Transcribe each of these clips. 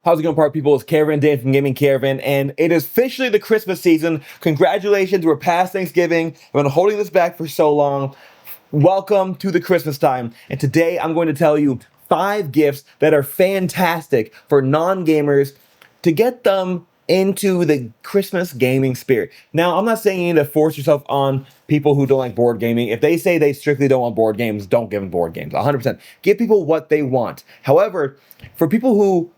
How's it going, party people? It's Caravan Dan from Gaming Caravan, and it is officially the Christmas season. Congratulations, we're past Thanksgiving. I've been holding this back for so long. Welcome to the Christmas time, and today I'm going to tell you 5 gifts that are fantastic for non-gamers to get them into the Christmas gaming spirit. Now, I'm not saying you need to force yourself on people who don't like board gaming. If they say they strictly don't want board games, don't give them board games, 100%. Give people what they want. However, for people who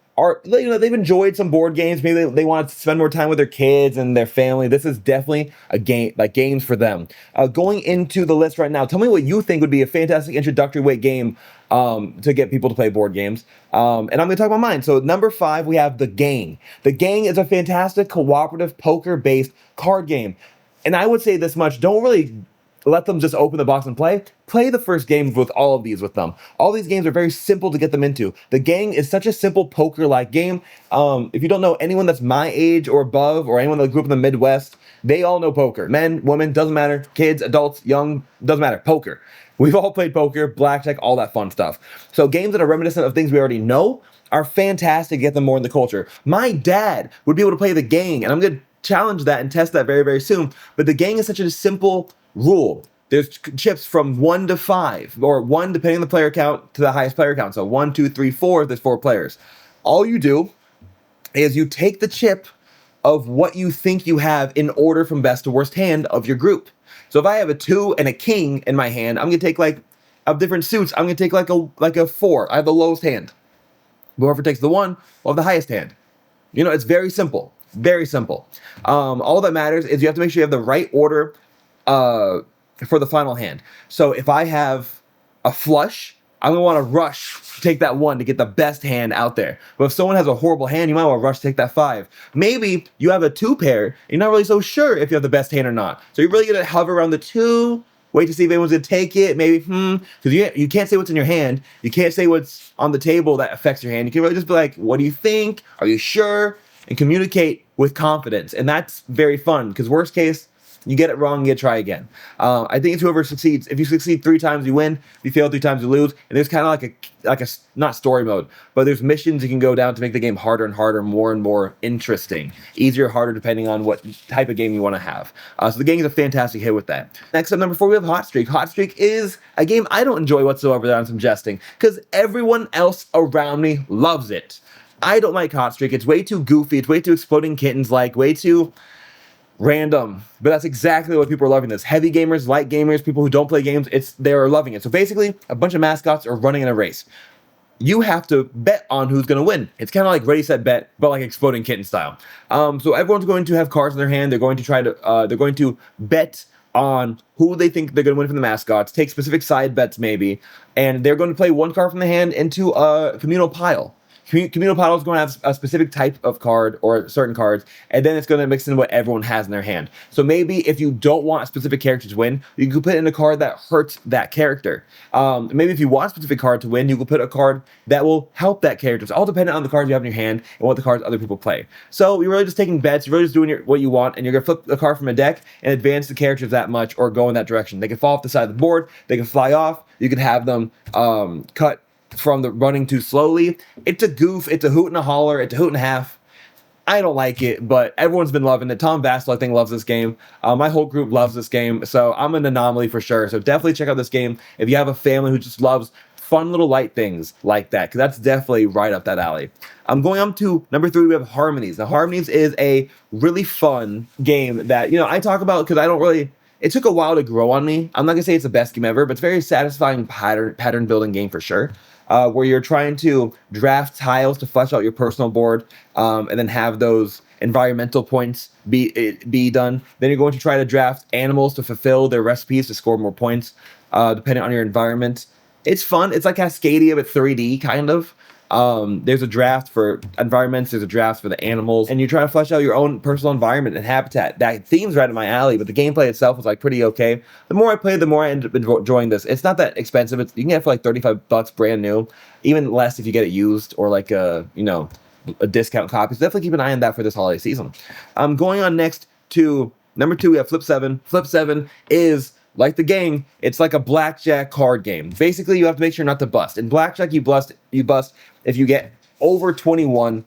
they've enjoyed some board games, maybe they want to spend more time with their kids and their family, this is definitely a game, like games for them. Going into the list right now, tell me what you think would be a fantastic introductory weight game to get people to play board games. And I'm going to talk about mine. So number 5, we have The Gang. The Gang is a fantastic cooperative poker-based card game. And I would say this much, don't really let them just open the box and play. Play the first game with all of these with them. All these games are very simple to get them into. The Gang is such a simple poker-like game. If you don't know anyone that's my age or above, or anyone that grew up in the Midwest, they all know poker. Men, women, doesn't matter. Kids, adults, young, doesn't matter. Poker. We've all played poker, blackjack, all that fun stuff. So games that are reminiscent of things we already know are fantastic to get them more in the culture. My dad would be able to play The Gang, and I'm going to challenge that and test that very, very soon. But The Gang is such a simple rule. There's chips from 1 to 5, or 1 depending on the player count to the highest player count. So 1, 2, 3, 4, if there's 4 players. All you do is you take the chip of what you think you have in order from best to worst hand of your group. So if I have a 2 and a king in my hand, I'm gonna take like of different suits. I'm gonna take like a 4. I have the lowest hand. Whoever takes the 1 will have the highest hand. You know, it's very simple. Very simple. All that matters is you have to make sure you have the right order for the final hand. So if I have a flush, I'm gonna want to rush to take that 1 to get the best hand out there. But if someone has a horrible hand, you might want to rush to take that 5. Maybe you have a 2 pair, and you're not really so sure if you have the best hand or not. So you're really gonna hover around the 2, wait to see if anyone's gonna take it, maybe, because you can't say what's in your hand. You can't say what's on the table that affects your hand. You can really just be like, what do you think? Are you sure? And communicate with confidence. And that's very fun, because worst case, you get it wrong, you try again. I think it's whoever succeeds. If you succeed 3 times, you win. If you fail 3 times, you lose. And there's kind of like a not story mode, but there's missions you can go down to make the game harder and harder, more and more interesting. Easier or harder depending on what type of game you want to have. So The Gang is a fantastic hit with that. Next up, number 4, we have Hot Streak. Hot Streak is a game I don't enjoy whatsoever that I'm suggesting, because everyone else around me loves it. I don't like Hot Streak. It's way too goofy. It's way too Exploding Kittens-like, way too random. But that's exactly what people are loving this. Heavy gamers, light gamers, people who don't play games, they're loving it. So basically, a bunch of mascots are running in a race. You have to bet on who's going to win. It's kind of like Ready, Set, Bet, but like Exploding Kitten style. So everyone's going to have cards in their hand. They're going to bet on who they think they're going to win from the mascots, take specific side bets maybe, and they're going to play 1 card from the hand into a communal pile. Communal pile is going to have a specific type of card or certain cards, and then it's going to mix in what everyone has in their hand. So maybe if you don't want a specific character to win, you can put in a card that hurts that character. Maybe if you want a specific card to win, you can put a card that will help that character. It's all dependent on the cards you have in your hand and what the cards other people play. So you're really just taking bets, you're really just doing what you want, and you're going to flip a card from a deck and advance the characters that much or go in that direction. They can fall off the side of the board, they can fly off, you can have them cut from the running too slowly. It's a goof, it's a hoot and a holler, it's a hoot and a half. I don't like it, but everyone's been loving it. Tom Vasel, I think, loves this game. My whole group loves this game, so I'm an anomaly for sure. So definitely check out this game if you have a family who just loves fun little light things like that, because that's definitely right up that alley. I'm going on to number 3, we have Harmonies. Now, Harmonies is a really fun game that, I talk about because it took a while to grow on me. I'm not gonna say it's the best game ever, but it's a very satisfying pattern building game for sure. Where you're trying to draft tiles to flesh out your personal board, and then have those environmental points be done. Then you're going to try to draft animals to fulfill their recipes to score more points, depending on your environment. It's fun. It's like Cascadia, but 3D kind of. There's a draft for environments, there's a draft for the animals, and you try to flesh out your own personal environment and habitat. That theme's right in my alley, but the gameplay itself was like pretty okay. The more I played, the more I ended up enjoying this. It's not that expensive. You can get it for like $35 brand new, even less if you get it used or like a discount copy. So definitely keep an eye on that for this holiday season. Going on next to number 2, we have Flip 7. Flip 7 is like The Gang, it's like a blackjack card game. Basically, you have to make sure not to bust. In blackjack, you bust if you get over 21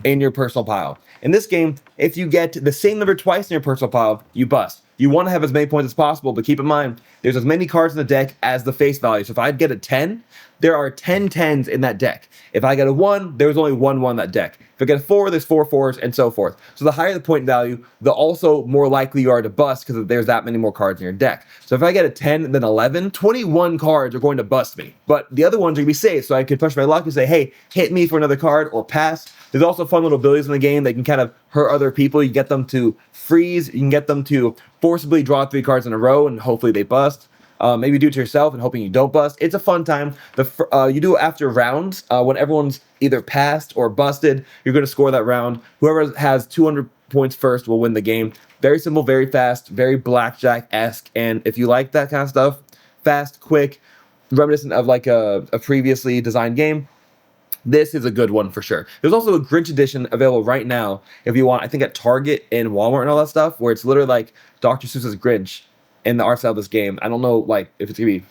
in your personal pile. In this game, if you get the same number twice in your personal pile, you bust. You want to have as many points as possible, but keep in mind, there's as many cards in the deck as the face value. So if I get a 10, there are 10 10s in that deck. If I get a 1, there's only 1 1 in that deck. If I get a 4, there's 4 4s, and so forth. So the higher the point value, the also more likely you are to bust because there's that many more cards in your deck. So if I get a 10 and then 11, 21 cards are going to bust me. But the other ones are going to be safe, so I could push my luck and say, hey, hit me for another card or pass. There's also fun little abilities in the game that can kind of hurt other people. You can get them to freeze. You can get them to forcibly draw 3 cards in a row, and hopefully they bust. Maybe do it to yourself and hoping you don't bust. It's a fun time. You do it after rounds. When everyone's either passed or busted, you're going to score that round. Whoever has 200 points first will win the game. Very simple, very fast, very blackjack-esque. And if you like that kind of stuff, fast, quick, reminiscent of like a previously designed game, this is a good one for sure. There's also a Grinch edition available right now if you want, I think at Target and Walmart and all that stuff, where it's literally like Dr. Seuss's Grinch in the art style of this game. I don't know like if it's gonna be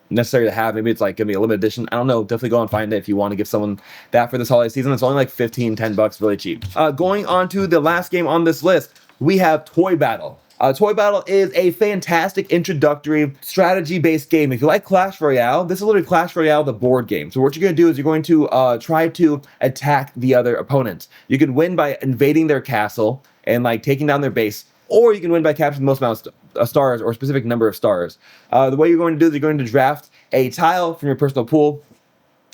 necessary to have. Maybe it's like gonna be a limited edition. I don't know. Definitely go and find it if you want to give someone that for this holiday season. It's only like 15, 10 bucks, really cheap. Going on to the last game on this list, we have Toy Battle. Toy Battle is a fantastic introductory strategy-based game. If you like Clash Royale, this is literally Clash Royale, the board game. So what you're going to do is you're going to try to attack the other opponents. You can win by invading their castle and like taking down their base, or you can win by capturing the most amount of stars or a specific number of stars. The way you're going to do is you're going to draft a tile from your personal pool,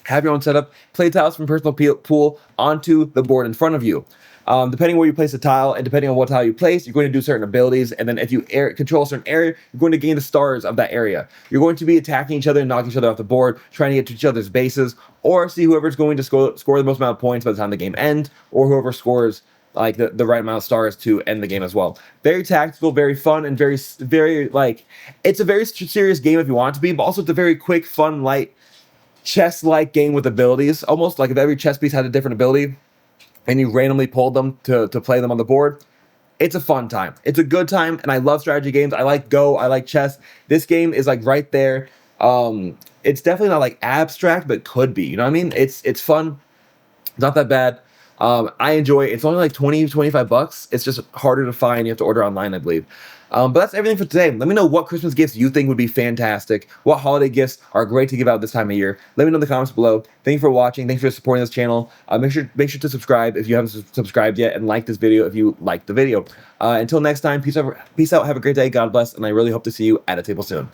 have your own setup, play tiles from personal pool onto the board in front of you. Depending where you place the tile and depending on what tile you place, you're going to do certain abilities. And then if you control a certain area, you're going to gain the stars of that area. You're going to be attacking each other and knocking each other off the board, trying to get to each other's bases, or see whoever's going to score the most amount of points by the time the game ends, or whoever scores like the right amount of stars to end the game as well. Very tactical, very fun, and very like, it's a very serious game if you want it to be, but also it's a very quick, fun, light, chess-like game with abilities. Almost like if every chess piece had a different ability, and you randomly pulled them to play them on the board. It's a fun time. It's a good time, and I love strategy games. I like Go. I like chess. This game is like right there. It's definitely not like abstract, but could be. You know what I mean? It's fun. It's not that bad. I enjoy it. It's only like 20, 25 bucks. It's just harder to find. You have to order online, I believe. But that's everything for today. Let me know what Christmas gifts you think would be fantastic. What holiday gifts are great to give out this time of year. Let me know in the comments below. Thank you for watching. Thanks for supporting this channel. Make sure to subscribe if you haven't subscribed yet, and like this video if you liked the video. Until next time, peace out. Have a great day. God bless, and I really hope to see you at a table soon.